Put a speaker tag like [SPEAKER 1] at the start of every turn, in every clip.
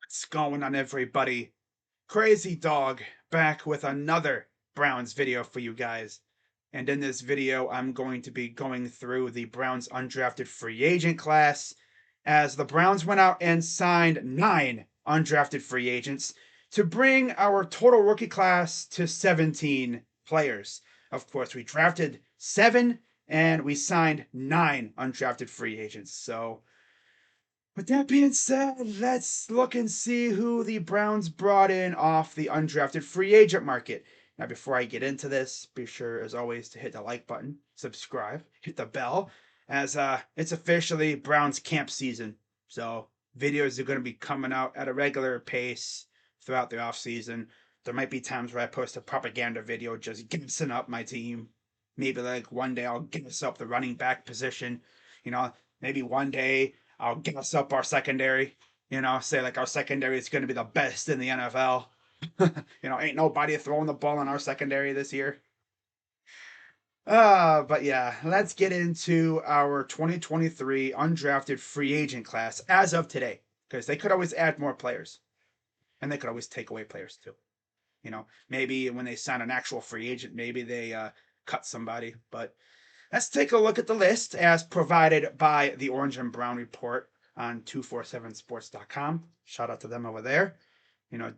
[SPEAKER 1] What's going on, everybody? Crazy Dog back with another Browns video for you guys. And in this video, I'm going to be going through the Browns undrafted free agent class, as the Browns went out and signed 9 undrafted free agents to bring our total rookie class to 17 players. Of course, we drafted 7 and we signed 9 undrafted free agents. So with that being said, let's look and see who the Browns brought in off the undrafted free agent market. Now, before I get into this, be sure, as always, to hit the like button, subscribe, hit the bell, as it's officially Browns camp season. So videos are going to be coming out at a regular pace throughout the off season. There might be times where I post a propaganda video just gassing up my team. Maybe like one day I'll gas up the running back position. Maybe one day I'll gas up our secondary. Say like our secondary is going to be the best in the NFL. Ain't nobody throwing the ball in our secondary this year. But yeah, let's get into our 2023 undrafted free agent class as of today, because they could always add more players and they could always take away players too. Maybe when they sign an actual free agent, maybe they cut somebody. But let's take a look at the list as provided by the Orange and Brown Report on 247sports.com. Shout out to them over there,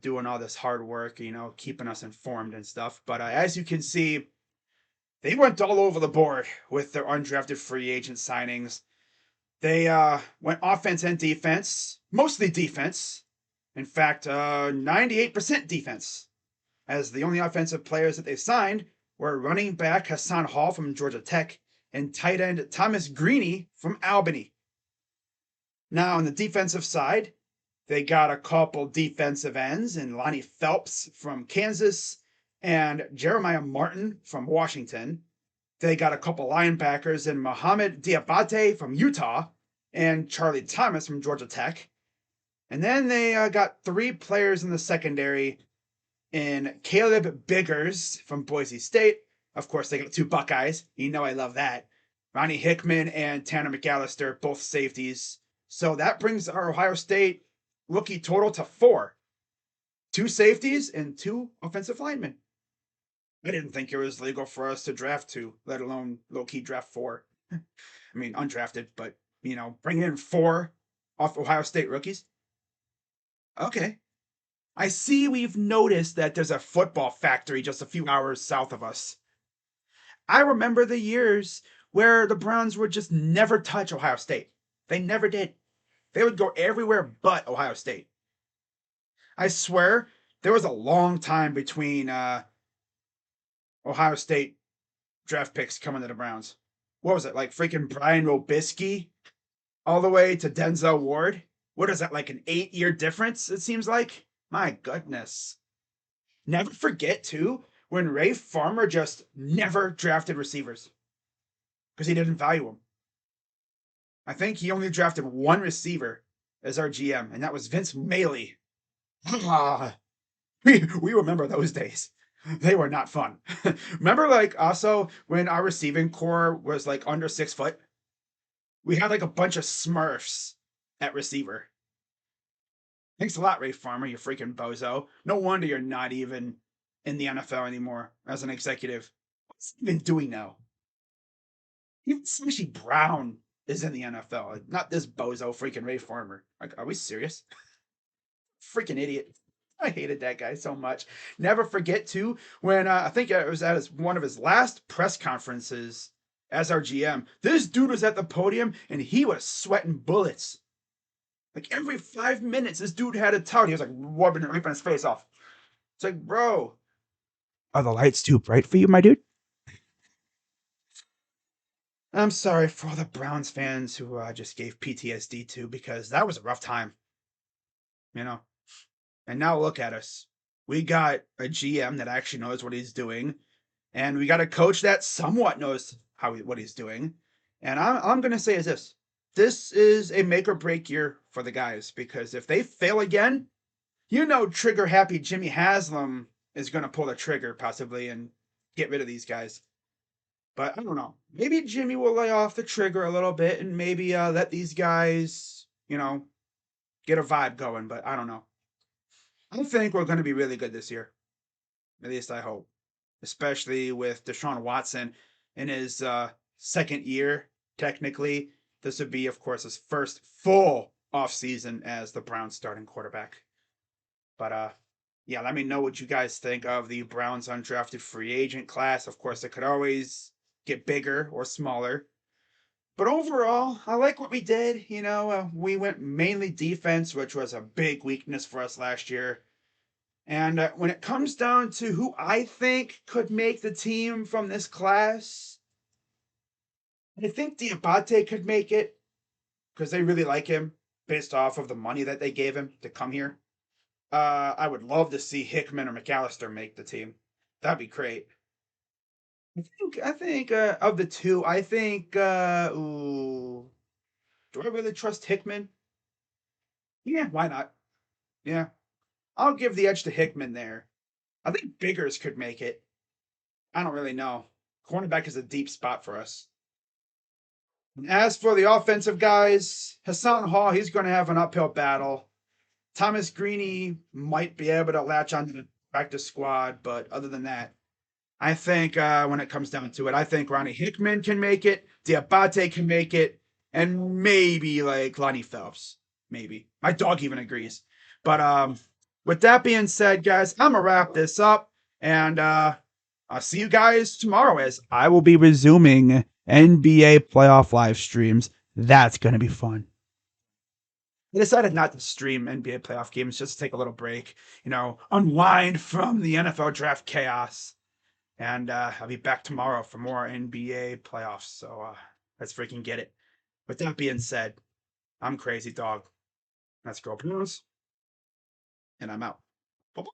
[SPEAKER 1] doing all this hard work, keeping us informed and stuff. But as you can see, they went all over the board with their undrafted free agent signings. They went offense and defense, mostly defense. In fact, 98% defense, as the only offensive players that they signed were running back Hassan Hall from Georgia Tech and tight end Thomas Greeny from Albany. Now, on the defensive side, they got a couple defensive ends in Lonnie Phelps from Kansas and Jeremiah Martin from Washington. They got a couple linebackers in Mohamed Diabate from Utah and Charlie Thomas from Georgia Tech. And then they got 3 players in the secondary in Caleb Biggers from Boise State. Of course, they got 2 Buckeyes. I love that. Ronnie Hickman and Tanner McAllister, both safeties. So that brings our Ohio State rookie total to 4. 2 safeties and 2 offensive linemen. I didn't think it was legal for us to draft 2, let alone low-key draft 4. I mean, undrafted, but, bring in 4 off Ohio State rookies. Okay. I see we've noticed that there's a football factory just a few hours south of us. I remember the years where the Browns would just never touch Ohio State. They never did. They would go everywhere but Ohio State. I swear there was a long time between Ohio State draft picks coming to the Browns. What was it, like freaking Brian Robisky all the way to Denzel Ward? What is that, like an 8-year difference, it seems like? My goodness. Never forget, too, when Ray Farmer just never drafted receivers because he didn't value them. I think he only drafted 1 receiver as our GM, and that was Vince Maley. we remember those days. They were not fun. Remember, like, also when our receiving core was like under 6 foot? We had like a bunch of Smurfs at receiver. Thanks a lot, Ray Farmer, you freaking bozo. No wonder you're not even in the NFL anymore as an executive. What's he been doing now? Even Smishy Brown is in the NFL, not this bozo freaking Ray Farmer. Like, are we serious? Freaking idiot. I hated that guy so much. Never forget, too, when I think it was at one of his last press conferences as our GM. This dude was at the podium and he was sweating bullets. Like every 5 minutes, this dude had a towel. He was like ripping his face off. It's like, bro, are the lights too bright for you, my dude? I'm sorry for all the Browns fans who just gave PTSD to, because that was a rough time. And now look at us. We got a GM that actually knows what he's doing, and we got a coach that somewhat knows what he's doing. And I'm going to say is this. This is a make or break year for the guys, because if they fail again, trigger happy Jimmy Haslam is going to pull the trigger possibly and get rid of these guys. But I don't know. Maybe Jimmy will lay off the trigger a little bit and maybe let these guys, get a vibe going. But I don't know. I think we're going to be really good this year. At least I hope, especially with Deshaun Watson in his second year. Technically, this would be, of course, his first full offseason as the Browns starting quarterback. But yeah, let me know what you guys think of the Browns undrafted free agent class. Of course, it could always get bigger or smaller. But overall, I like what we did. We went mainly defense, which was a big weakness for us last year. And when it comes down to who I think could make the team from this class, I think Diabate could make it because they really like him based off of the money that they gave him to come here. I would love to see Hickman or McAllister make the team. That'd be great. I think of the two, I think ooh, do I really trust Hickman? Yeah, why not? Yeah. I'll give the edge to Hickman there. I think Biggers could make it. I don't really know. Cornerback is a deep spot for us. And as for the offensive guys, Hassan Hall, he's going to have an uphill battle. Thomas Greeny might be able to latch onto the practice squad, but other than that, I think when it comes down to it, I think Ronnie Hickman can make it, Diabate can make it, and maybe like Lonnie Phelps. Maybe. My dog even agrees. But with that being said, guys, I'm gonna wrap this up, and I'll see you guys tomorrow as I will be resuming NBA playoff live streams. That's gonna be fun. I decided not to stream NBA playoff games, just to take a little break, unwind from the NFL draft chaos. And I'll be back tomorrow for more NBA playoffs. So let's freaking get it. With that being said, I'm Crazy Dog. Let's go, Blues. And I'm out. Bye-bye.